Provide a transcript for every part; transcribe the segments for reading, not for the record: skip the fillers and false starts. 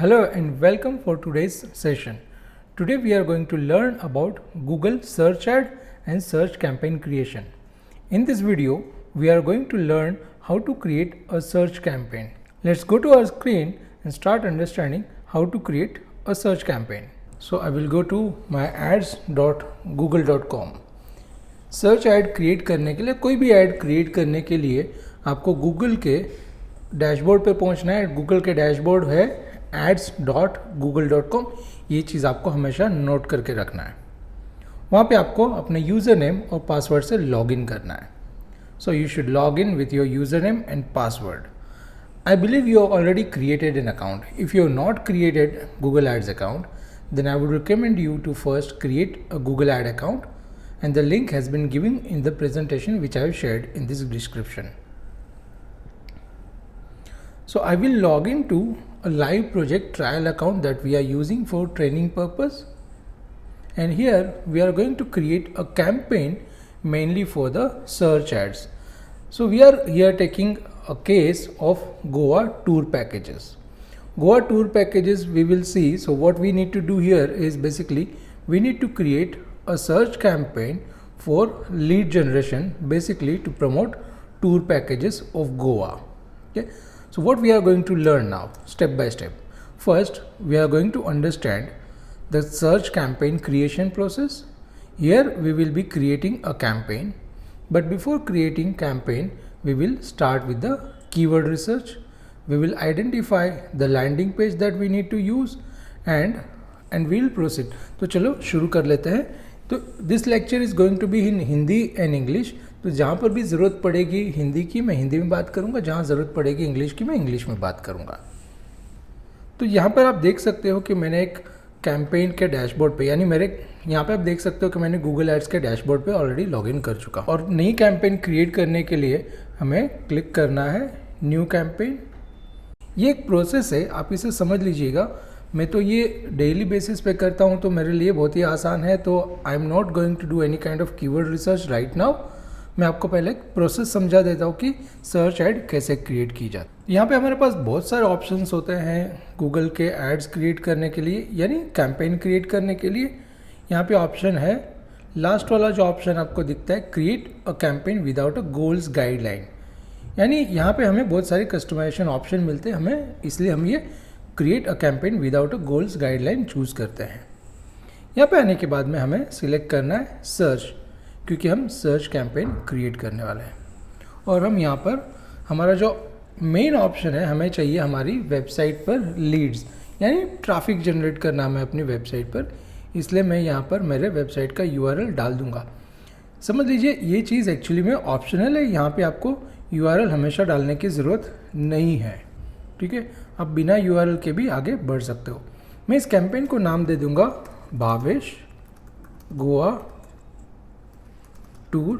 Hello and welcome for today's session. Today we are going to learn about Google search ad and search campaign creation. In this video, we are going to learn how to create a search campaign. Let's go to our screen and start understanding how to create a search campaign. So I will go to my ads.google.com. Search add create करने के लिए, कोई भी add create करने के लिए आपको Google के डैशबोर्ड पे पहुंचना है. गूगल के डैशबोर्ड है ads.google.com. ये चीज़ आपको हमेशा नोट करके रखना है. वहाँ पे आपको अपने यूज़र नेम और पासवर्ड से लॉगिन करना है. So you should log in with your user name and password. I believe you have already created an account. If you have not created Google Ads account, then I would recommend you to first create a Google Ad account, and the link has been given in the presentation which I have shared in this description. So I will log into a live project trial account that we are using for training purpose, and here we are going to create a campaign mainly for the search ads. So we are here taking a case of Goa tour packages. Goa tour packages we will see. So what we need to do here is basically we need to create a search campaign for lead generation, basically to promote tour packages of Goa. Okay. So what we are going to learn now, step by step. First, we are going to understand the search campaign creation process. Here we will be creating a campaign. But before creating campaign, we will start with the keyword research. We will identify the landing page that we need to use and we will proceed. तो चलो शुरू कर लेते हैं. तो this lecture is going to be in Hindi and English. तो जहाँ पर भी ज़रूरत पड़ेगी हिंदी की मैं हिंदी में बात करूँगा, जहाँ ज़रूरत पड़ेगी इंग्लिश की मैं इंग्लिश में बात करूँगा. तो यहाँ पर आप देख सकते हो कि मैंने एक कैंपेन के डैशबोर्ड पे, यानी मेरे यहाँ पे आप देख सकते हो कि मैंने गूगल एड्स के डैशबोर्ड पे ऑलरेडी लॉगिन कर चुका. और नई कैंपेन क्रिएट करने के लिए हमें क्लिक करना है न्यू कैंपेन. ये एक प्रोसेस है, आप इसे समझ लीजिएगा. मैं तो ये डेली बेसिस पे करता हूँ तो मेरे लिए बहुत ही आसान है. तो I am not going to do any kind of keyword research right now. मैं आपको पहले प्रोसेस समझा देता हूँ कि सर्च ऐड कैसे क्रिएट की जाती है. यहाँ पे हमारे पास बहुत सारे ऑप्शंस होते हैं गूगल के एड्स क्रिएट करने के लिए, यानी कैंपेन क्रिएट करने के लिए. यहाँ पे ऑप्शन है, लास्ट वाला जो ऑप्शन आपको दिखता है, create a campaign without a goals guideline. यानी यहाँ पे हमें बहुत सारे कस्टमाइजेशन ऑप्शन मिलते हैं हमें, इसलिए हम ये create a campaign without a goals guideline choose करते हैं. यहाँ पे आने के बाद में हमें सिलेक्ट करना है सर्च, क्योंकि हम सर्च कैंपेन क्रिएट करने वाले हैं. और हम यहाँ पर हमारा जो मेन ऑप्शन है, हमें चाहिए हमारी वेबसाइट पर लीड्स, यानी ट्रैफिक जनरेट करना हमें अपनी वेबसाइट पर. इसलिए मैं यहाँ पर मेरे वेबसाइट का URL डाल दूँगा. समझ लीजिए ये चीज़ एक्चुअली में ऑप्शनल है. यहाँ पे आपको URL हमेशा डालने की ज़रूरत नहीं है. ठीक है, आप बिना URL के भी आगे बढ़ सकते हो. मैं इस कैंपेन को नाम दे दूँगा भावेश गोवा टूर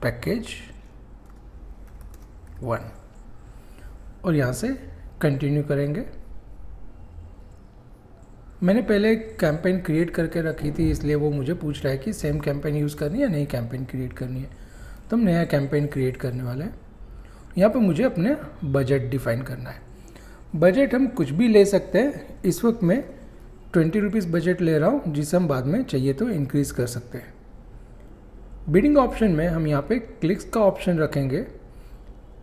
पैकेज 1 और यहाँ से कंटिन्यू करेंगे. मैंने पहले कैंपेन क्रिएट करके रखी थी, इसलिए वो मुझे पूछ रहा है कि सेम कैंपेन यूज़ करनी है या नई कैंपेन क्रिएट करनी है. तो हम नया कैंपेन क्रिएट करने वाले हैं. यहाँ पे मुझे अपने बजट डिफाइन करना है. बजट हम कुछ भी ले सकते हैं. इस वक्त मैं 20 रुपीज़ बजट ले रहा हूँ, जिसे हम बाद में चाहिए तो इंक्रीज़ कर सकते हैं. बिडिंग ऑप्शन में हम यहाँ पे क्लिक्स का ऑप्शन रखेंगे.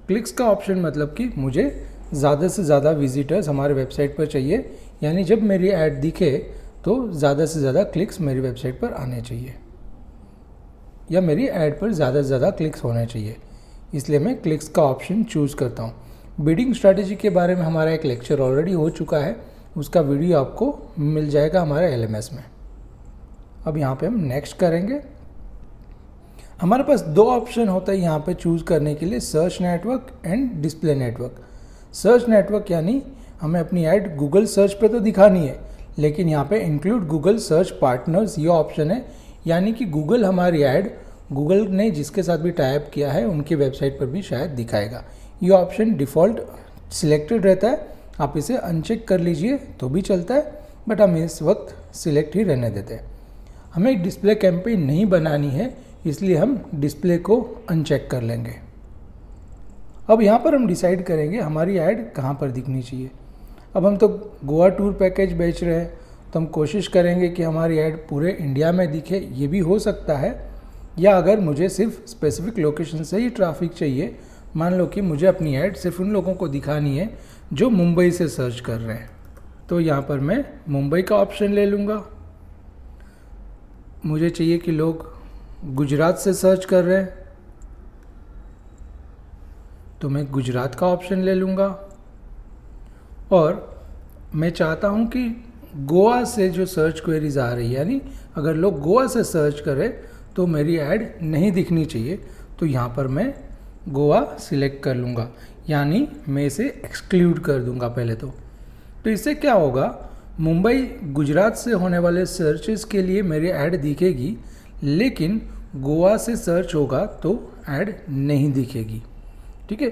क्लिक्स का ऑप्शन मतलब कि मुझे ज़्यादा से ज़्यादा विजिटर्स हमारे वेबसाइट पर चाहिए, यानी जब मेरी ऐड दिखे तो ज़्यादा से ज़्यादा क्लिक्स मेरी वेबसाइट पर आने चाहिए, या मेरी ऐड पर ज़्यादा से ज़्यादा क्लिक्स होने चाहिए. इसलिए मैं क्लिक्स का ऑप्शन चूज़ करता हूँ. बिडिंग स्ट्रैटेजी के बारे में हमारा एक लेक्चर ऑलरेडी हो चुका है, उसका वीडियो आपको मिल जाएगा हमारे LMS में. अब यहाँ पे हम नेक्स्ट करेंगे. हमारे पास 2 ऑप्शन होता है यहाँ पे चूज़ करने के लिए, search network and display network. Search network यानी हमें अपनी ऐड गूगल सर्च पे तो दिखानी है, लेकिन यहाँ पे इंक्लूड गूगल सर्च पार्टनर्स ये ऑप्शन है, यानी कि गूगल हमारी ऐड गूगल ने जिसके साथ भी टाइप किया है उनकी वेबसाइट पर भी शायद दिखाएगा. ये ऑप्शन डिफ़ॉल्ट सिलेक्टेड रहता है, आप इसे अनचेक कर लीजिए तो भी चलता है, बट हम इस वक्त सिलेक्ट ही रहने देते हैं. हमें डिस्प्ले कैंपेन नहीं बनानी है, इसलिए हम डिस्प्ले को अनचेक कर लेंगे. अब यहाँ पर हम डिसाइड करेंगे हमारी ऐड कहाँ पर दिखनी चाहिए. अब हम तो गोवा टूर पैकेज बेच रहे हैं, तो हम कोशिश करेंगे कि हमारी ऐड पूरे इंडिया में दिखे, ये भी हो सकता है। या अगर मुझे सिर्फ स्पेसिफिक लोकेशन से ही ट्रैफिक चाहिए, मान लो कि मुझे अपनी ऐड सिर्फ उन लोगों को दिखानी है जो मुंबई से सर्च कर रहे हैं, तो यहाँ पर मैं मुंबई का ऑप्शन ले लूँगा। मुझे चाहिए कि लोग गुजरात से सर्च कर रहे हैं, तो मैं गुजरात का ऑप्शन ले लूँगा। और मैं चाहता हूँ कि गोवा से जो सर्च क्वेरीज आ रही है, यानी अगर लोग गोवा से सर्च करें तो मेरी ऐड नहीं दिखनी चाहिए, तो यहाँ पर मैं गोवा सिलेक्ट कर लूँगा, यानी मैं इसे एक्सक्लूड कर दूँगा पहले तो इससे क्या होगा, मुंबई गुजरात से होने वाले सर्चेस के लिए मेरी ऐड दिखेगी, लेकिन गोवा से सर्च होगा तो ऐड नहीं दिखेगी। ठीक है,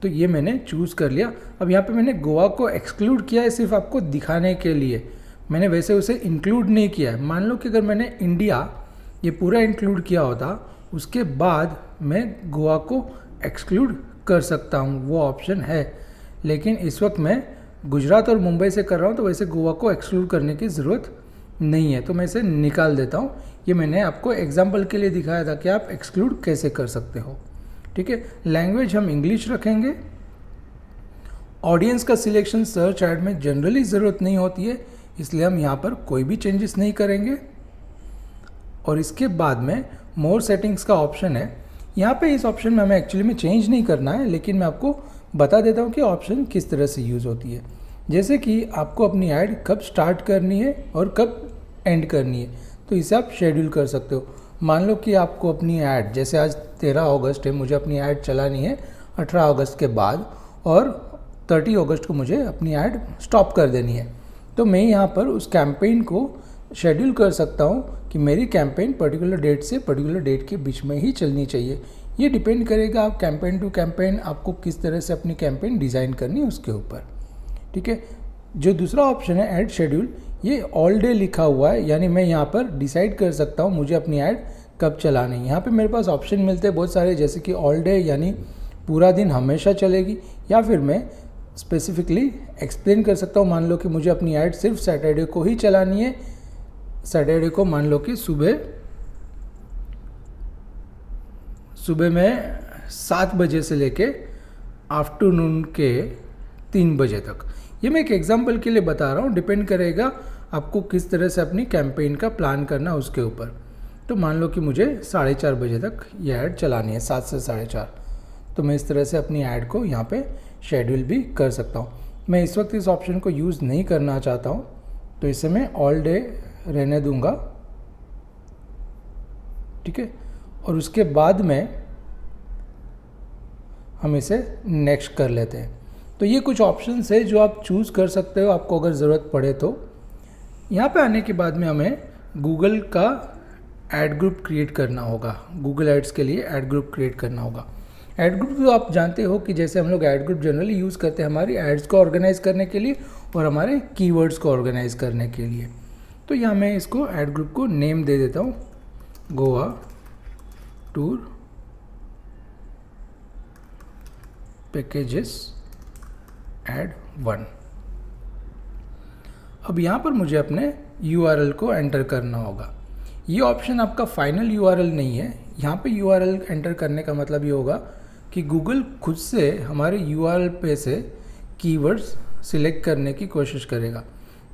तो ये मैंने चूज़ कर लिया। अब यहाँ पे मैंने गोवा को एक्सक्लूड किया है सिर्फ आपको दिखाने के लिए, मैंने वैसे उसे इंक्लूड नहीं किया है। मान लो कि अगर मैंने इंडिया ये पूरा इंक्लूड किया होता, उसके बाद मैं गोवा को एक्सक्लूड कर सकता हूँ, वो ऑप्शन है। लेकिन इस वक्त मैं गुजरात और मुंबई से कर रहा हूँ, तो वैसे गोवा को एक्सक्लूड करने की ज़रूरत नहीं है, तो मैं इसे निकाल देता हूँ। ये मैंने आपको एग्जाम्पल के लिए दिखाया था कि आप एक्सक्लूड कैसे कर सकते हो। ठीक है, लैंग्वेज हम इंग्लिश रखेंगे। ऑडियंस का सिलेक्शन सर्च ऐड में जनरली ज़रूरत नहीं होती है, इसलिए हम यहाँ पर कोई भी चेंजेस नहीं करेंगे। और इसके बाद में मोर सेटिंग्स का ऑप्शन है, यहाँ पे इस ऑप्शन में हमें एक्चुअली में चेंज नहीं करना है, लेकिन मैं आपको बता देता हूँ कि ऑप्शन किस तरह से यूज़ होती है। जैसे कि आपको अपनी ऐड कब स्टार्ट करनी है और कब एंड करनी है, तो इसे आप शेड्यूल कर सकते हो। मान लो कि आपको अपनी ऐड, जैसे आज 13 अगस्त है, मुझे अपनी ऐड चलानी है 18 अगस्त के बाद, और 30 अगस्त को मुझे अपनी ऐड स्टॉप कर देनी है, तो मैं यहाँ पर उस कैंपेन को शेड्यूल कर सकता हूँ कि मेरी कैंपेन पर्टिकुलर डेट से पर्टिकुलर डेट के बीच में ही चलनी चाहिए। ये डिपेंड करेगा आप कैंपेन टू कैंपेन आपको किस तरह से अपनी कैंपेन डिज़ाइन करनी है उसके ऊपर। ठीक है, जो दूसरा ऑप्शन है ऐड शेड्यूल, ये ऑल डे लिखा हुआ है, यानी मैं यहाँ पर डिसाइड कर सकता हूँ मुझे अपनी ऐड कब चलानी है। यहाँ पे मेरे पास ऑप्शन मिलते हैं बहुत सारे, जैसे कि ऑल डे यानी पूरा दिन हमेशा चलेगी, या फिर मैं स्पेसिफिकली एक्सप्लेन कर सकता हूँ, मान लो कि मुझे अपनी ऐड सिर्फ सैटरडे को ही चलानी है। सैटरडे को मान लो कि सुबह में 7 बजे से लेके आफ्टरनून के 3 बजे तक। ये मैं एक एग्जांपल के लिए बता रहा हूँ, डिपेंड करेगा आपको किस तरह से अपनी कैंपेन का प्लान करना उसके ऊपर। तो मान लो कि मुझे 4:30 बजे तक ये ऐड चलानी है, 7 से 4:30, तो मैं इस तरह से अपनी ऐड को यहाँ पे शेड्यूल भी कर सकता हूँ। मैं इस वक्त इस ऑप्शन को यूज़ नहीं करना चाहता हूँ, तो इसे मैं ऑल डे रहने दूंगा। ठीक है, और उसके बाद में हम इसे नेक्स्ट कर लेते हैं। तो ये कुछ ऑप्शंस है जो आप चूज़ कर सकते हो आपको अगर ज़रूरत पड़े तो। यहाँ पे आने के बाद में हमें गूगल का ऐड ग्रुप क्रिएट करना होगा, गूगल एड्स के लिए ऐड ग्रुप क्रिएट करना होगा। ऐड ग्रुप तो आप जानते हो कि जैसे हम लोग ऐड ग्रुप जनरली यूज़ करते हैं हमारी एड्स को ऑर्गेनाइज करने के लिए और हमारे कीवर्ड्स को ऑर्गेनाइज करने के लिए। तो यहाँ मैं इसको ऐड ग्रुप को नेम दे देता हूँ, गोवा टूर पैकेजेस ऐड 1। अब यहाँ पर मुझे अपने URL को एंटर करना होगा। ये ऑप्शन आपका फाइनल URL नहीं है। यहाँ पे URL एंटर करने का मतलब ये होगा कि गूगल खुद से हमारे URL पे से कीवर्ड्स सिलेक्ट करने की कोशिश करेगा।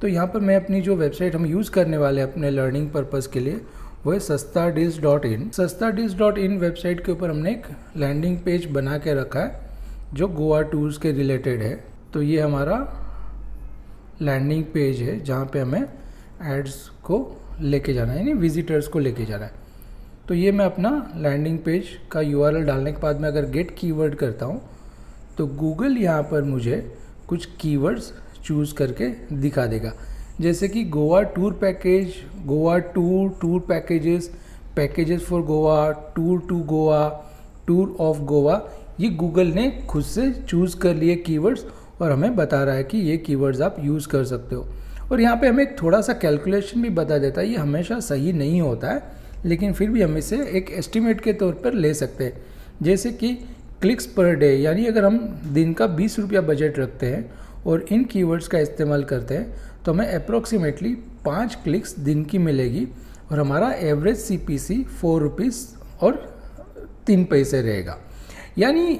तो यहाँ पर मैं अपनी जो वेबसाइट हम यूज़ करने वाले हैं अपने लर्निंग पर्पज़ के लिए, वो है sastadish.in। sastadish.in वेबसाइट के ऊपर हमने एक लैंडिंग पेज बना के रखा है जो गोवा टूर्स के रिलेटेड है। तो ये हमारा लैंडिंग पेज है जहाँ पे हमें एड्स को लेके जाना है, यानी विजिटर्स को लेके जाना है। तो ये मैं अपना लैंडिंग पेज का URL डालने के बाद में अगर गेट कीवर्ड करता हूँ तो गूगल यहाँ पर मुझे कुछ कीवर्ड्स चूज़ करके दिखा देगा, जैसे कि Goa tour package, Goa tour packages, packages for Goa, tour to Goa, tour of Goa. ये गूगल ने खुद से चूज़ कर लिए कीवर्ड्स और हमें बता रहा है कि ये कीवर्ड्स आप यूज़ कर सकते हो। और यहाँ पे हमें एक थोड़ा सा कैलकुलेशन भी बता देता है। ये हमेशा सही नहीं होता है, लेकिन फिर भी हम इसे एक एस्टिमेट के तौर पर ले सकते हैं। जैसे कि क्लिक्स पर डे, यानी अगर हम दिन का 20 रुपया बजट रखते हैं और इन कीवर्ड्स का इस्तेमाल करते हैं तो हमें अप्रोक्सीमेटली 5 क्लिक्स दिन की मिलेगी और हमारा एवरेज CPC 4 रुपीज़ और 3 पैसे रहेगा। यानी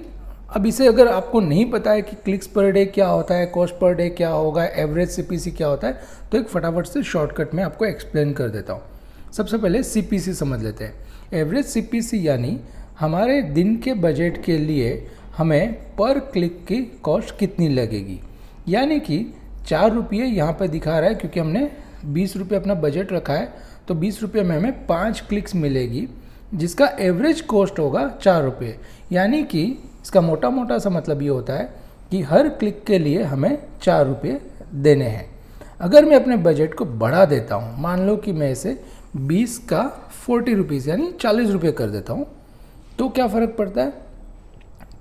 अब इसे अगर आपको नहीं पता है कि क्लिक्स पर डे क्या होता है, कॉस्ट पर डे क्या होगा, एवरेज CPC क्या होता है, तो एक फटाफट से शॉर्टकट में आपको एक्सप्लेन कर देता हूँ। सबसे पहले CPC समझ लेते हैं। एवरेज CPC यानी हमारे दिन के बजट के लिए हमें पर क्लिक की कॉस्ट कितनी लगेगी। यानी कि 4 रुपये यहाँ पर दिखा रहा है क्योंकि हमने 20 रुपये अपना बजट रखा है, तो 20 रुपये में हमें 5 क्लिक्स मिलेगी जिसका एवरेज कॉस्ट होगा 4 रुपये। यानी कि इसका मोटा मोटा सा मतलब ये होता है कि हर क्लिक के लिए हमें 4 रुपये देने हैं। अगर मैं अपने बजट को बढ़ा देता हूँ, मान लो कि मैं इसे 20 का 40 रुपीज़ यानी 40 रुपये कर देता हूँ, तो क्या फ़र्क पड़ता है,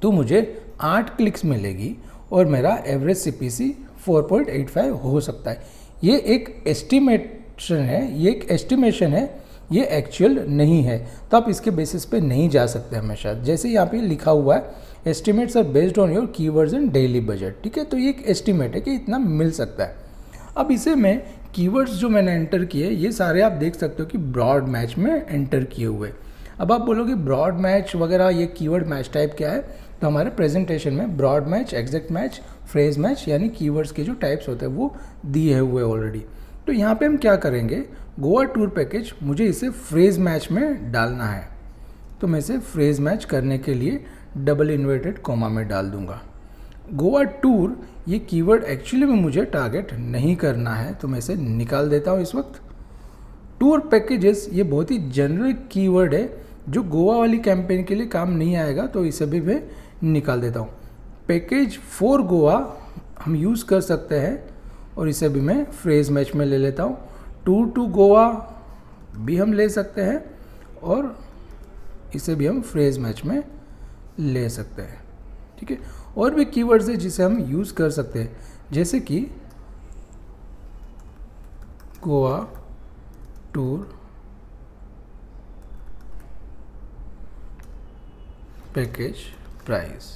तो मुझे 8 क्लिक्स मिलेगी और मेरा एवरेज CPC 4.85 हो सकता है। ये एक एस्टिमेशन है, ये एक्चुअल नहीं है, तो आप इसके बेसिस पे नहीं जा सकते हमेशा। जैसे यहाँ पे लिखा हुआ है estimates are based on your keywords and daily budget, ठीक है, तो ये एक एस्टिमेट है कि इतना मिल सकता है। अब इसे मैं कीवर्ड्स जो मैंने एंटर किए ये सारे आप देख सकते हो कि ब्रॉड मैच में एंटर किए हुए। अब आप बोलोगे ब्रॉड मैच वगैरह ये कीवर्ड मैच टाइप क्या है, तो हमारे प्रेजेंटेशन में broad match, exact match, phrase match यानी कीवर्ड्स के जो टाइप्स होते हैं वो दिए हुए ऑलरेडी। तो यहाँ पे हम क्या करेंगे, गोवा टूर पैकेज मुझे इसे फ्रेज मैच में डालना है, तो मैं इसे फ्रेज मैच करने के लिए डबल इन्वर्टेड कॉमा में डाल दूंगा। गोवा टूर ये कीवर्ड एक्चुअली में मुझे टारगेट नहीं करना है, तो मैं इसे निकाल देता हूँ इस वक्त। टूर पैकेजेस ये बहुत ही जनरल कीवर्ड है जो गोवा वाली कैंपेन के लिए काम नहीं आएगा, तो इसे भी मैं निकाल देता हूँ। पैकेज फॉर गोवा हम यूज़ कर सकते हैं और इसे भी मैं फ्रेज मैच में ले लेता हूँ। टूर टू गोवा भी हम ले सकते हैं और इसे भी हम फ्रेज मैच में ले सकते हैं, ठीक है। और भी कीवर्ड्स है जिसे हम यूज़ कर सकते हैं, जैसे कि गोवा टूर पैकेज प्राइस,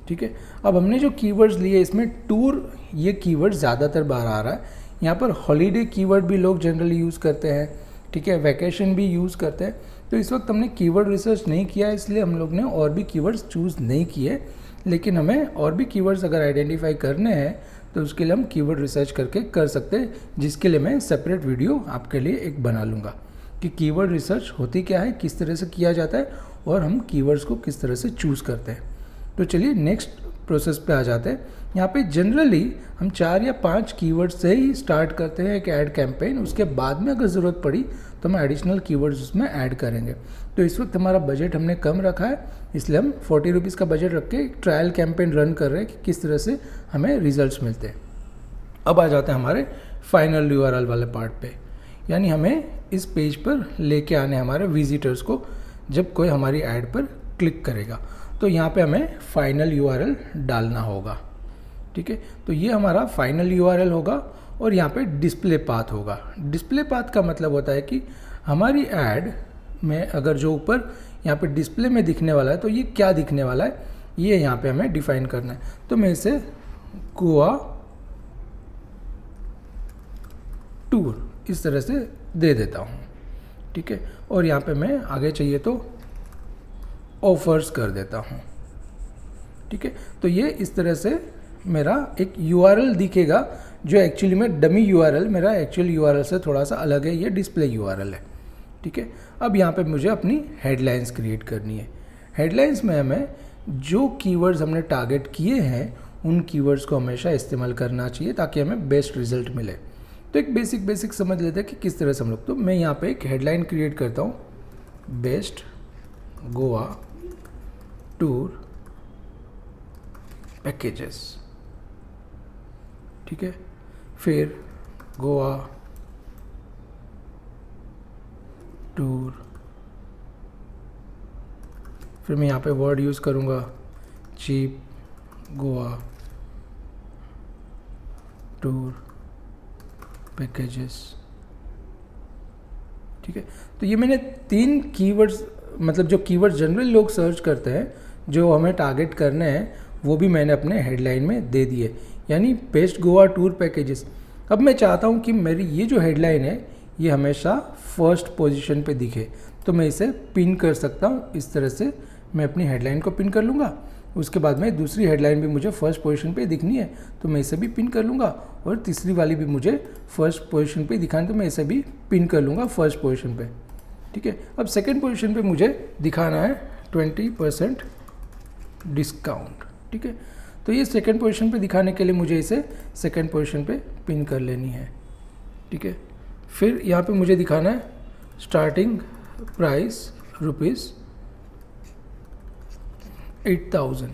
ठीक है। अब हमने जो कीवर्ड्स लिए इसमें टूर ये कीवर्ड ज़्यादातर बाहर आ रहा है। यहाँ पर हॉलीडे कीवर्ड भी लोग जनरली यूज़ करते हैं, ठीक है, वैकेशन भी यूज़ करते हैं। तो इस वक्त हमने कीवर्ड रिसर्च नहीं किया, इसलिए हम लोग ने और भी कीवर्ड्स चूज़ नहीं किए, लेकिन हमें और भी कीवर्ड्स अगर आइडेंटिफाई करने हैं तो उसके लिए हम कीवर्ड रिसर्च करके कर सकते हैं, जिसके लिए मैं सेपरेट वीडियो आपके लिए एक बना लूँगा कि कीवर्ड रिसर्च होती क्या है, किस तरह से किया जाता है और हम कीवर्ड्स को किस तरह से चूज़ करते हैं। तो चलिए नेक्स्ट प्रोसेस पे आ जाते हैं। यहाँ पे जनरली हम 4 या 5 कीवर्ड्स से ही स्टार्ट करते हैं एक ऐड कैंपेन, उसके बाद में अगर ज़रूरत पड़ी तो हम एडिशनल कीवर्ड्स उसमें ऐड करेंगे। तो इस वक्त हमारा बजट हमने कम रखा है, इसलिए हम 40 रुपीज़ का बजट रख के एक ट्रायल कैंपेन रन कर रहे हैं कि किस तरह से हमें रिजल्ट्स मिलते हैं। अब आ जाते हैं हमारे फाइनल URL वाले पार्ट पे, यानी हमें इस पेज पर लेके आने हमारे विजिटर्स को जब कोई हमारी ऐड पर क्लिक करेगा। तो यहाँ पे हमें फाइनल URL डालना होगा, ठीक है। तो ये हमारा फाइनल URL होगा और यहाँ पे डिस्प्ले पाथ होगा। डिस्प्ले पाथ का मतलब होता है कि हमारी ऐड में अगर जो ऊपर यहाँ पे डिस्प्ले में दिखने वाला है तो ये क्या दिखने वाला है, ये यहाँ पे हमें डिफाइन करना है। तो मैं इसे गोवा टूर इस तरह से दे देता हूँ, ठीक है। और यहाँ पे मैं आगे चाहिए तो ऑफर्स कर देता हूँ, ठीक है। तो ये इस तरह से मेरा एक URL दिखेगा जो एक्चुअली में डमी URL, मेरा एक्चुअल URL से थोड़ा सा अलग है, ये डिस्प्ले URL है, ठीक है। अब यहाँ पे मुझे अपनी हेडलाइंस क्रिएट करनी है। हेडलाइंस में हमें जो कीवर्ड्स हमने टारगेट किए हैं उन कीवर्ड्स को हमेशा इस्तेमाल करना चाहिए ताकि हमें बेस्ट रिजल्ट मिले। तो एक बेसिक समझ लेते हैं कि किस तरह से हम लोग, तो मैं यहाँ पे एक हेडलाइन क्रिएट करता हूँ, बेस्ट गोवा टूर पैकेजेस, ठीक है। फिर गोवा टूर, फिर मैं यहाँ पे वर्ड यूज़ करूँगा चीप गोवा टूर पैकेजेस, ठीक है। तो ये मैंने 3 कीवर्ड्स, मतलब जो कीवर्ड्स जनरल लोग सर्च करते हैं जो हमें टारगेट करने हैं, वो भी मैंने अपने हेडलाइन में दे दिए। यानी बेस्ट गोवा टूर पैकेजेस। अब मैं चाहता हूँ कि मेरी ये जो हेडलाइन है ये हमेशा फर्स्ट पोजीशन पे दिखे, तो मैं इसे पिन कर सकता हूँ। इस तरह से मैं अपनी हेडलाइन को पिन कर लूँगा। उसके बाद में दूसरी हेडलाइन भी मुझे फर्स्ट पोजीशन पे दिखनी है तो मैं इसे भी पिन कर लूँगा, और तीसरी वाली भी मुझे फर्स्ट पोजीशन पे दिखानी तो मैं इसे भी पिन कर लूँगा फर्स्ट पोजीशन पे। ठीक है, अब सेकंड पोजीशन पे मुझे दिखाना है 20% डिस्काउंट। ठीक है, तो ये सेकंड पोजीशन पे दिखाने के लिए मुझे इसे सेकंड पोजीशन पे पिन कर लेनी है। ठीक है, फिर यहाँ पे मुझे दिखाना है स्टार्टिंग प्राइस ₹8,000,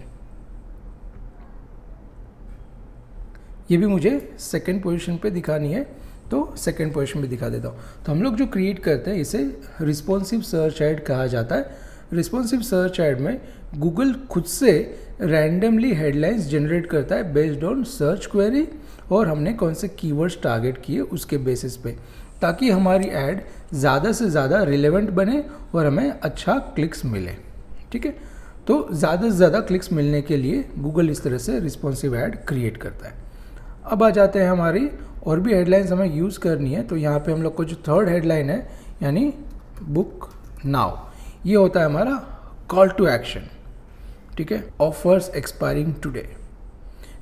ये भी मुझे सेकंड पोजीशन पे दिखानी है तो सेकंड पोजीशन पे दिखा देता हूँ। तो हम लोग जो क्रिएट करते हैं इसे रिस्पॉन्सिव सर्च ऐड कहा जाता है। रिस्पॉन्सिव सर्च ऐड में गूगल खुद से रैंडमली हेडलाइंस जनरेट करता है बेस्ड ऑन सर्च क्वेरी और हमने कौन से कीवर्ड्स टारगेट किए उसके बेसिस पे, ताकि हमारी ऐड ज़्यादा से ज़्यादा रिलेवेंट बने और हमें अच्छा क्लिक्स मिले। ठीक है, तो ज़्यादा से ज़्यादा क्लिक्स मिलने के लिए गूगल इस तरह से रिस्पॉन्सिव ऐड क्रिएट करता है। अब आ जाते हैं हमारी और भी हेडलाइंस हमें यूज़ करनी है। तो यहाँ पे हम लोग को जो थर्ड हेडलाइन है यानी बुक नाउ, ये होता है हमारा कॉल टू एक्शन। ठीक है, ऑफर्स एक्सपायरिंग टुडे।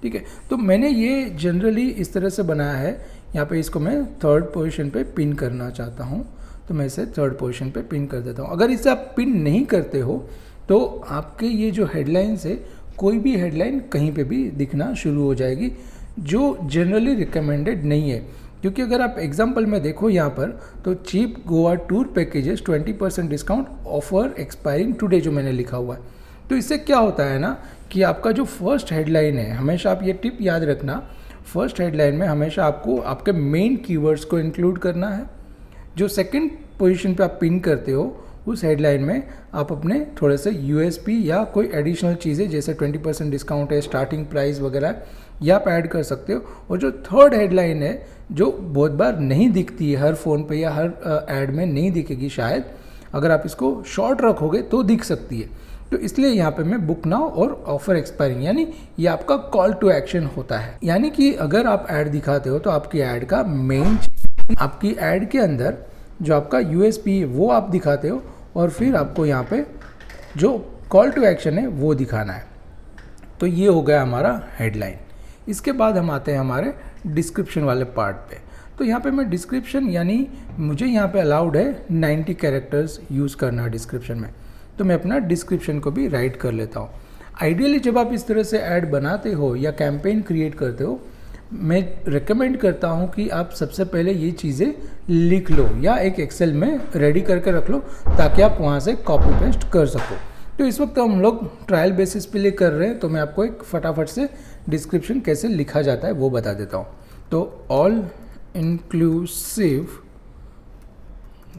ठीक है, तो मैंने ये जनरली इस तरह से बनाया है। यहाँ पे इसको मैं थर्ड पोजीशन पे पिन करना चाहता हूँ तो मैं इसे थर्ड पोजीशन पे पिन कर देता हूँ। अगर इसे आप पिन नहीं करते हो तो आपके ये जो हेडलाइंस है कोई भी हेडलाइन कहीं पे भी दिखना शुरू हो जाएगी जो जनरली रिकमेंडेड नहीं है। क्योंकि अगर आप एग्जांपल में देखो यहाँ पर तो cheap Goa tour packages 20% discount offer expiring today जो मैंने लिखा हुआ है, तो इससे क्या होता है ना कि आपका जो फर्स्ट हेडलाइन है, हमेशा आप ये टिप याद रखना, फर्स्ट हेडलाइन में हमेशा आपको आपके मेन कीवर्ड्स को इंक्लूड करना है। जो सेकंड पोजीशन पे आप पिन करते हो उस हेडलाइन में आप अपने थोड़े से यूएसपी या कोई एडिशनल चीज़ें जैसे 20% डिस्काउंट है, स्टार्टिंग प्राइस वगैरह ये आप ऐड कर सकते हो। और जो थर्ड हेडलाइन है जो बहुत बार नहीं दिखती है हर फ़ोन पे या हर ऐड में नहीं दिखेगी शायद, अगर आप इसको शॉर्ट रखोगे तो दिख सकती है। तो इसलिए यहाँ पे मैं बुक नाउ और ऑफर एक्सपायरिंग यानी ये आपका कॉल टू एक्शन होता है। यानी कि अगर आप ऐड दिखाते हो तो आपकी ऐड का मेन आपकी ऐड के अंदर जो आपका यूएसपी है वो आप दिखाते हो और फिर आपको यहाँ पे जो कॉल टू एक्शन है वो दिखाना है। तो ये हो गया हमारा हेडलाइन। इसके बाद हम आते हैं हमारे डिस्क्रिप्शन वाले पार्ट पे। तो यहाँ पे मैं डिस्क्रिप्शन यानी मुझे यहाँ पे अलाउड है 90 कैरेक्टर्स यूज़ करना डिस्क्रिप्शन में, तो मैं अपना डिस्क्रिप्शन को भी राइट कर लेता हूँ। आइडियली जब आप इस तरह से ऐड बनाते हो या कैंपेन क्रिएट करते हो, मैं रिकमेंड करता हूँ कि आप सबसे पहले ये चीज़ें लिख लो या एक एक्सेल में रेडी करके रख लो ताकि आप वहाँ से कॉपी पेस्ट कर सको। तो इस वक्त हम लोग ट्रायल बेसिस पे लिए कर रहे हैं, तो मैं आपको एक फटाफट से डिस्क्रिप्शन कैसे लिखा जाता है वो बता देता हूँ। तो ऑल इंक्लूसिव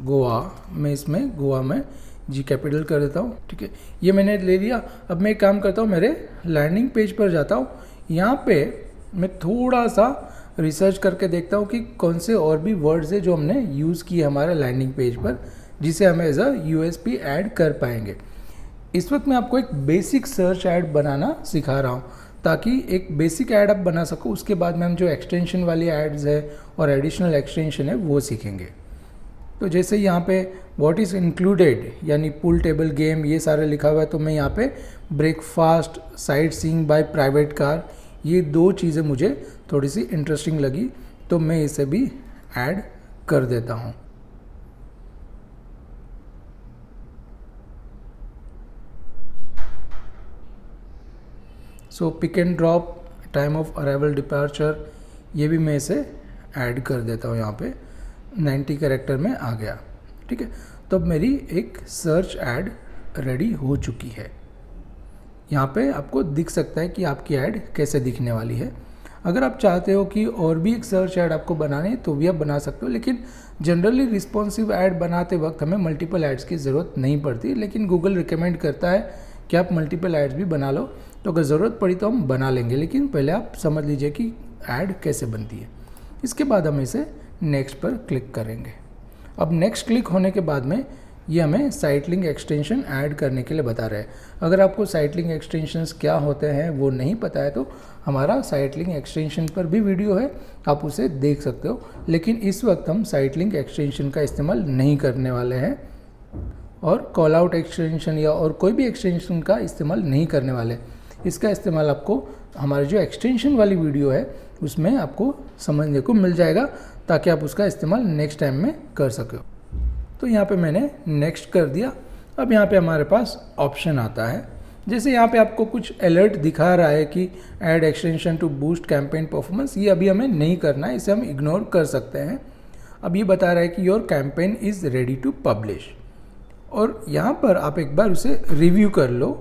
गोवा, मैं इसमें गोवा में जी कैपिटल कर देता हूँ। ठीक है, ये मैंने ले लिया। अब मैं एक काम करता हूँ, मेरे लैंडिंग पेज पर जाता हूँ। यहाँ पे मैं थोड़ा सा रिसर्च करके देखता हूँ कि कौन से और भी वर्ड्स है जो हमने यूज़ किए हमारे लैंडिंग पेज पर जिसे हम एज अ यूएसपी ऐड कर पाएंगे। इस वक्त मैं आपको एक बेसिक सर्च ऐड बनाना सिखा रहा हूँ ताकि एक बेसिक ऐड आप बना सको। उसके बाद में हम जो एक्सटेंशन वाली एड्स है और एडिशनल एक्सटेंशन है वो सीखेंगे। तो जैसे यहाँ पे व्हाट इज़ इंक्लूडेड यानी पूल टेबल गेम ये सारे लिखा हुआ है, तो मैं यहाँ पे breakfast, sight seeing by private car, ये दो चीज़ें मुझे थोड़ी सी इंटरेस्टिंग लगी तो मैं इसे भी ऐड कर देता हूँ। So pick and drop, time of arrival, departure, ये भी मैं इसे ऐड कर देता हूँ। यहाँ पे 90 कैरेक्टर में आ गया। ठीक है, तो अब मेरी एक सर्च ऐड रेडी हो चुकी है। यहाँ पे आपको दिख सकता है कि आपकी ऐड कैसे दिखने वाली है। अगर आप चाहते हो कि और भी एक सर्च ऐड आपको बनाने तो भी आप बना सकते हो, लेकिन जनरली रिस्पॉन्सिव ऐड बनाते वक्त हमें मल्टीपल ऐड्स की ज़रूरत नहीं पड़ती, लेकिन गूगल रिकमेंड करता है कि आप मल्टीपल ऐड्स भी बना लो। तो अगर ज़रूरत पड़ी तो हम बना लेंगे, लेकिन पहले आप समझ लीजिए कि ऐड कैसे बनती है। इसके बाद हम इसे नेक्स्ट पर क्लिक करेंगे। अब नेक्स्ट क्लिक होने के बाद में ये हमें साइट लिंक एक्सटेंशन ऐड करने के लिए बता रहे हैं। अगर आपको साइट लिंक एक्सटेंशंस क्या होते हैं वो नहीं पता है तो हमारा साइट लिंक एक्सटेंशन पर भी वीडियो है, आप उसे देख सकते हो। लेकिन इस वक्त हम साइट लिंक एक्सटेंशन का इस्तेमाल नहीं करने वाले हैं और कॉल आउट एक्सटेंशन या और कोई भी एक्सटेंशन का इस्तेमाल नहीं करने वाले। इसका इस्तेमाल आपको हमारी जो एक्सटेंशन वाली वीडियो है उसमें आपको समझने को मिल जाएगा, ताकि आप उसका इस्तेमाल नेक्स्ट टाइम में कर सको। तो यहाँ पे मैंने नेक्स्ट कर दिया। अब यहाँ पे हमारे पास ऑप्शन आता है, जैसे यहाँ पे आपको कुछ अलर्ट दिखा रहा है कि ad extension to boost campaign performance. ये अभी हमें नहीं करना है, इसे हम इग्नोर कर सकते हैं। अब ये बता रहा है कि your campaign is ready to publish, और यहाँ पर आप एक बार उसे रिव्यू कर लो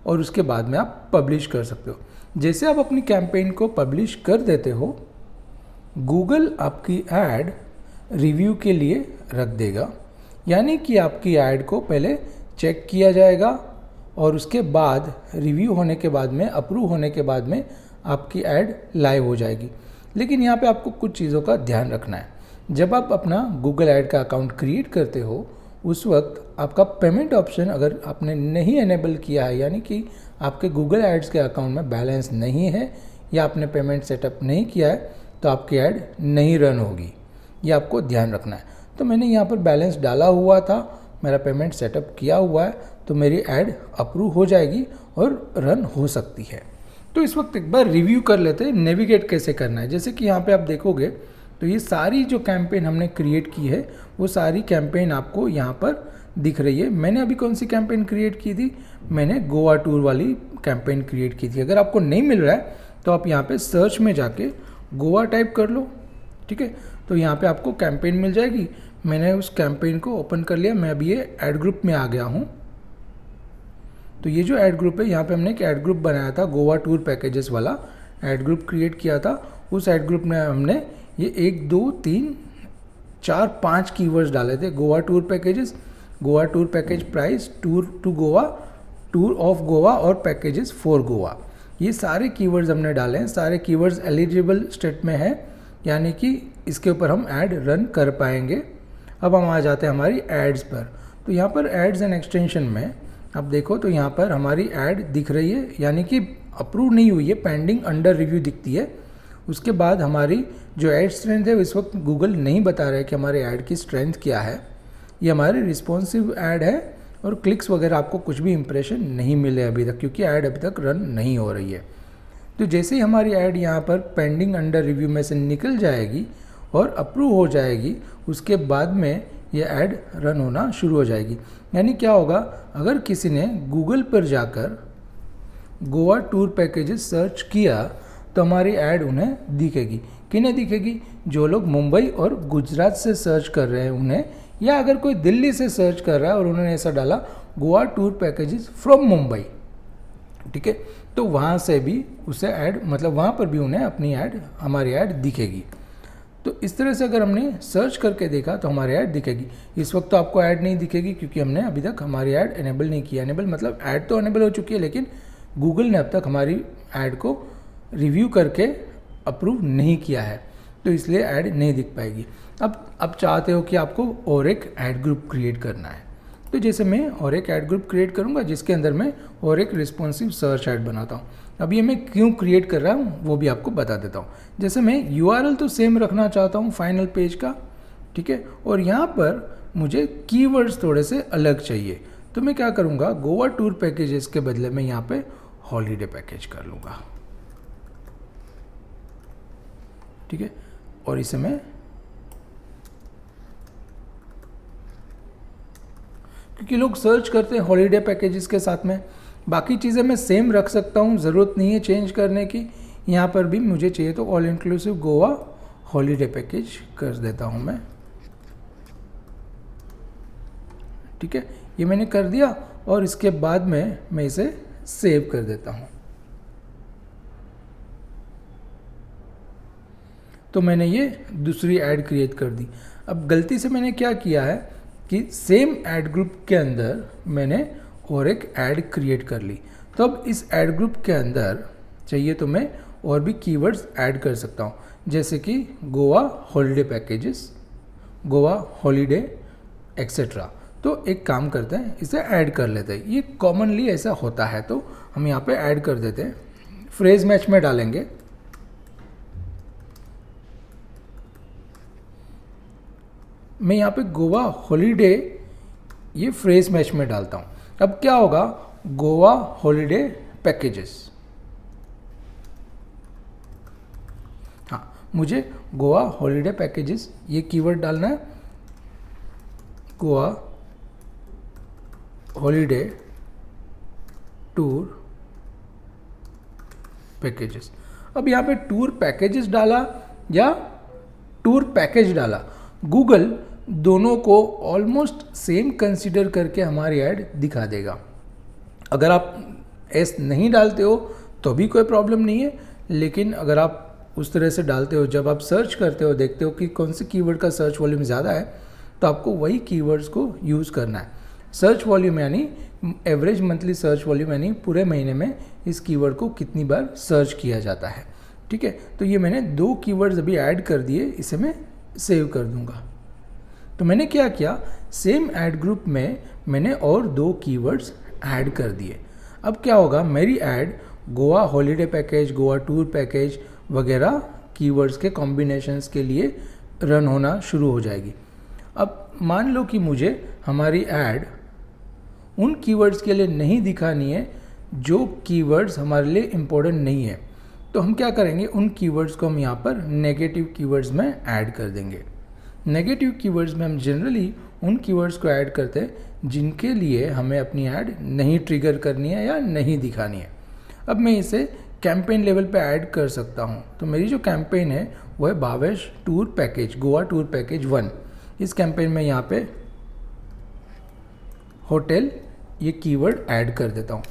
और उसके बाद में आप पब्लिश कर सकते हो। जैसे आप अपनी कैंपेन को पब्लिश कर देते हो, गूगल आपकी ऐड रिव्यू के लिए रख देगा, यानी कि आपकी ऐड को पहले चेक किया जाएगा और उसके बाद रिव्यू होने के बाद में, अप्रूव होने के बाद में आपकी ऐड लाइव हो जाएगी। लेकिन यहाँ पे आपको कुछ चीज़ों का ध्यान रखना है। जब आप अपना गूगल ऐड का अकाउंट क्रिएट करते हो उस वक्त आपका पेमेंट ऑप्शन अगर आपने नहीं एनेबल किया है, यानी कि आपके गूगल एड्स के अकाउंट में बैलेंस नहीं है या आपने पेमेंट सेटअप नहीं किया है, तो आपकी ऐड नहीं रन होगी। ये आपको ध्यान रखना है। तो मैंने यहाँ पर बैलेंस डाला हुआ था, मेरा पेमेंट सेटअप किया हुआ है, तो मेरी ऐड अप्रूव हो जाएगी और रन हो सकती है। तो इस वक्त एक बार रिव्यू कर लेते हैं नेविगेट कैसे करना है। जैसे कि यहाँ पे आप देखोगे तो ये सारी जो कैंपेन हमने क्रिएट की है वो सारी कैंपेन आपको यहाँ पर दिख रही है। मैंने अभी कौन सी कैंपेन क्रिएट की थी, मैंने गोवा टूर वाली कैंपेन क्रिएट की थी। अगर आपको नहीं मिल रहा है तो आप यहाँ पे सर्च में जाके गोवा टाइप कर लो, ठीक है। तो यहाँ पे आपको कैंपेन मिल जाएगी। मैंने उस कैंपेन को ओपन कर लिया। मैं अभी ये ऐड ग्रुप में आ गया हूँ। तो ये जो ऐड ग्रुप है, यहाँ पे हमने एक ऐड ग्रुप बनाया था, गोवा टूर पैकेजेस वाला ऐड ग्रुप क्रिएट किया था। उस ऐड ग्रुप में हमने ये 1 2 3 4 5 कीवर्ड्स डाले थे। Goa tour packages, Goa tour package price, tour to Goa, tour of Goa और पैकेजेस फॉर गोवा। ये सारे कीवर्ड्स हमने डाले हैं। सारे कीवर्ड्स एलिजिबल स्टेट में है, यानी कि इसके ऊपर हम ऐड रन कर पाएंगे। अब हम आ जाते हैं हमारी एड्स पर। तो यहाँ पर एड्स एंड एक्सटेंशन में आप देखो तो यहाँ पर हमारी ऐड दिख रही है, यानी कि अप्रूव नहीं हुई है, पेंडिंग अंडर रिव्यू दिखती है। उसके बाद हमारी जो ऐड स्ट्रेंथ है इस वक्त गूगल नहीं बता रहा है कि हमारे ऐड की स्ट्रेंथ क्या है। ये हमारी रिस्पॉन्सिव ऐड है और क्लिक्स वगैरह आपको कुछ भी इंप्रेशन नहीं मिले अभी तक, क्योंकि ऐड अभी तक रन नहीं हो रही है। तो जैसे ही हमारी ऐड यहाँ पर पेंडिंग अंडर रिव्यू में से निकल जाएगी और अप्रूव हो जाएगी, उसके बाद में ये ऐड रन होना शुरू हो जाएगी। यानी क्या होगा, अगर किसी ने गूगल पर जाकर गोवा टूर पैकेजेस सर्च किया तो हमारी ऐड उन्हें दिखेगी। किन्हें दिखेगी? जो लोग मुंबई और गुजरात से सर्च कर रहे हैं उन्हें, या अगर कोई दिल्ली से सर्च कर रहा है और उन्होंने ऐसा डाला Goa tour packages from Mumbai, ठीक है, तो वहाँ से भी उसे ऐड, मतलब वहाँ पर भी उन्हें अपनी ऐड, हमारी ऐड दिखेगी। तो इस तरह से अगर हमने सर्च करके देखा तो हमारी ऐड दिखेगी। इस वक्त तो आपको ऐड नहीं दिखेगी क्योंकि हमने अभी तक हमारी ऐड इनेबल नहीं किया। इनेबल मतलब ऐड तो इनेबल हो चुकी है, लेकिन गूगल ने अब तक हमारी ऐड को रिव्यू करके अप्रूव नहीं किया है, तो इसलिए ऐड नहीं दिख पाएगी। अब चाहते हो कि आपको और एक ऐड ग्रुप क्रिएट करना है, तो जैसे मैं और एक ऐड ग्रुप क्रिएट करूंगा जिसके अंदर मैं और एक रिस्पॉन्सिव सर्च ऐड बनाता हूँ। अब ये मैं क्यों क्रिएट कर रहा हूँ वो भी आपको बता देता हूँ। जैसे मैं URL तो सेम रखना चाहता हूँ फाइनल पेज का, ठीक है, और यहाँ पर मुझे कीवर्ड्स थोड़े से अलग चाहिए। तो मैं क्या करूँगा, गोवा टूर पैकेजेस के बदले में यहाँ पे हॉलीडे पैकेज कर लूँगा, ठीक है, और इसे मैं, क्योंकि लोग सर्च करते हैं हॉलीडे पैकेजेस के साथ में, बाकी चीज़ें मैं सेम रख सकता हूँ, ज़रूरत नहीं है चेंज करने की। यहाँ पर भी मुझे चाहिए तो all inclusive Goa holiday package कर देता हूँ मैं, ठीक है, ये मैंने कर दिया और इसके बाद में मैं इसे सेव कर देता हूँ। तो मैंने ये दूसरी ऐड क्रिएट कर दी। अब गलती से मैंने क्या किया है कि सेम ऐड ग्रुप के अंदर मैंने और एक ऐड क्रिएट कर ली। तो अब इस ऐड ग्रुप के अंदर चाहिए तो मैं और भी कीवर्ड्स ऐड कर सकता हूँ, जैसे कि Goa holiday packages, Goa holiday etcetera. तो एक काम करते हैं, इसे ऐड कर लेते हैं। ये कॉमनली ऐसा होता है, तो हम यहाँ पे ऐड कर देते हैं। फ्रेज मैच में डालेंगे, मैं यहाँ पे गोवा हॉलीडे ये फ्रेज मैच में डालता हूँ। अब क्या होगा, गोवा हॉलीडे पैकेजेस, हाँ मुझे गोवा हॉलीडे पैकेजेस ये कीवर्ड डालना है, गोवा हॉलीडे टूर पैकेजेस। अब यहाँ पे टूर पैकेजेस डाला या टूर पैकेज डाला, गूगल दोनों को ऑलमोस्ट सेम कंसीडर करके हमारी ऐड दिखा देगा। अगर आप एस नहीं डालते हो तो भी कोई प्रॉब्लम नहीं है, लेकिन अगर आप उस तरह से डालते हो, जब आप सर्च करते हो देखते हो कि कौन से कीवर्ड का सर्च वॉल्यूम ज़्यादा है, तो आपको वही कीवर्ड्स को यूज़ करना है। सर्च वॉल्यूम यानी एवरेज मंथली सर्च वॉल्यूम, यानी पूरे महीने में इस कीवर्ड को कितनी बार सर्च किया जाता है। ठीक है, तो ये मैंने 2 कीवर्ड्स अभी ऐड कर दिए, इसे मैं सेव कर दूंगा। तो मैंने क्या किया, सेम ऐड ग्रुप में मैंने और 2 कीवर्ड्स ऐड कर दिए। अब क्या होगा, मेरी add Goa holiday package, Goa tour package वगैरह कीवर्ड्स के कॉम्बिनेशंस के लिए रन होना शुरू हो जाएगी। अब मान लो कि मुझे हमारी ऐड उन कीवर्ड्स के लिए नहीं दिखानी है जो कीवर्ड्स हमारे लिए इम्पोर्टेंट नहीं है, तो हम क्या करेंगे, उन कीवर्ड्स को हम यहाँ पर नेगेटिव कीवर्ड्स में ऐड कर देंगे। नेगेटिव कीवर्ड्स में हम जनरली उन कीवर्ड्स को ऐड करते हैं जिनके लिए हमें अपनी ऐड नहीं ट्रिगर करनी है या नहीं दिखानी है। अब मैं इसे कैंपेन लेवल पे ऐड कर सकता हूँ। तो मेरी जो कैंपेन है वो है Bhavesh tour package, Goa tour package 1। इस कैंपेन में यहाँ पे होटल ये कीवर्ड ऐड कर देता हूँ।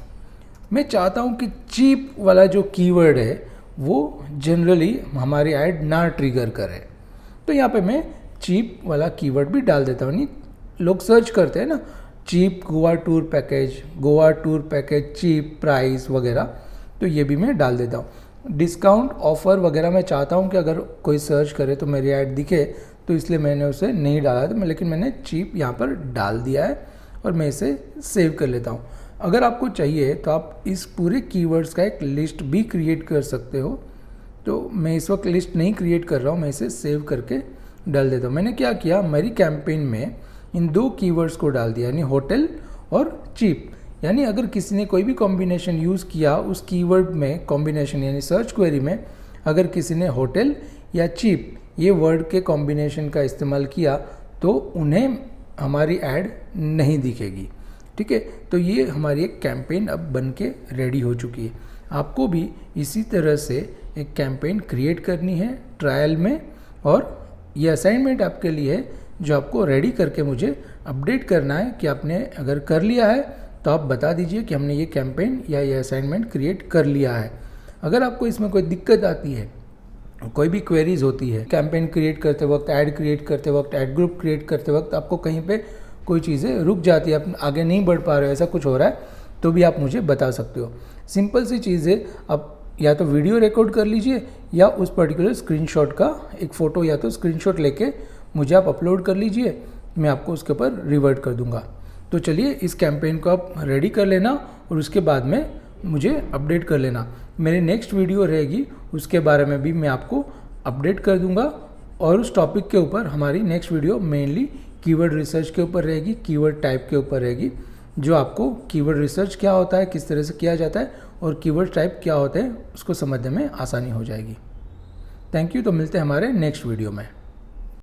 मैं चाहता हूँ कि चीप वाला जो कीवर्ड है वो जनरली हमारी ऐड ना ट्रिगर करे, तो यहाँ पे मैं चीप वाला कीवर्ड भी डाल देता हूँ। नहीं, लोग सर्च करते हैं ना, cheap Goa tour package cheap price वगैरह, तो ये भी मैं डाल देता हूँ। डिस्काउंट ऑफ़र वगैरह मैं चाहता हूँ कि अगर कोई सर्च करे तो मेरी ऐड दिखे, तो इसलिए मैंने उसे नहीं डाला था, लेकिन मैंने चीप यहाँ पर डाल दिया है और मैं इसे सेव कर लेता हूँ। अगर आपको चाहिए तो आप इस पूरे कीवर्ड्स का एक लिस्ट भी क्रिएट कर सकते हो, तो मैं इस वक्त लिस्ट नहीं क्रिएट कर रहा हूँ, मैं इसे सेव करके डाल देता हूँ। मैंने क्या किया, मेरी कैंपेन में इन 2 कीवर्ड्स को डाल दिया, यानी होटल और चीप। यानी अगर किसी ने कोई भी कॉम्बिनेशन यूज़ किया उस कीवर्ड में, कॉम्बिनेशन यानी सर्च क्वेरी में अगर किसी ने होटल या चीप ये वर्ड के कॉम्बिनेशन का इस्तेमाल किया, तो उन्हें हमारी ऐड नहीं दिखेगी। ठीक है, तो ये हमारी एक कैंपेन अब बन के रेडी हो चुकी है। आपको भी इसी तरह से एक कैंपेन क्रिएट करनी है ट्रायल में, और ये असाइनमेंट आपके लिए है जो आपको रेडी करके मुझे अपडेट करना है कि आपने अगर कर लिया है तो आप बता दीजिए कि हमने ये कैंपेन या ये असाइनमेंट क्रिएट कर लिया है। अगर आपको इसमें कोई दिक्कत आती है, कोई भी क्वेरीज होती है कैंपेन क्रिएट करते वक्त, ऐड क्रिएट करते वक्त, ऐड ग्रुप क्रिएट करते वक्त, आपको कहीं पे कोई चीज़ें रुक जाती है, आप आगे नहीं बढ़ पा रहे हो, ऐसा कुछ हो रहा है, तो भी आप मुझे बता सकते हो। सिंपल सी चीज़ है, आप या तो वीडियो रिकॉर्ड कर लीजिए या उस पर्टिकुलर स्क्रीनशॉट का एक फ़ोटो या तो स्क्रीनशॉट लेके मुझे आप अपलोड कर लीजिए, मैं आपको उसके ऊपर रिवर्ट कर दूंगा। तो चलिए इस कैंपेन को आप रेडी कर लेना और उसके बाद में मुझे अपडेट कर लेना। मेरी नेक्स्ट वीडियो रहेगी, उसके बारे में भी मैं आपको अपडेट कर दूंगा, और उस टॉपिक के ऊपर हमारी next video mainly keyword research के ऊपर रहेगी, कीवर्ड टाइप के ऊपर रहेगी, जो आपको कीवर्ड रिसर्च क्या होता है, किस तरह से किया जाता है और कीवर्ड टाइप क्या होते हैं उसको समझने में आसानी हो जाएगी। थैंक यू, तो मिलते हैं हमारे नेक्स्ट वीडियो में।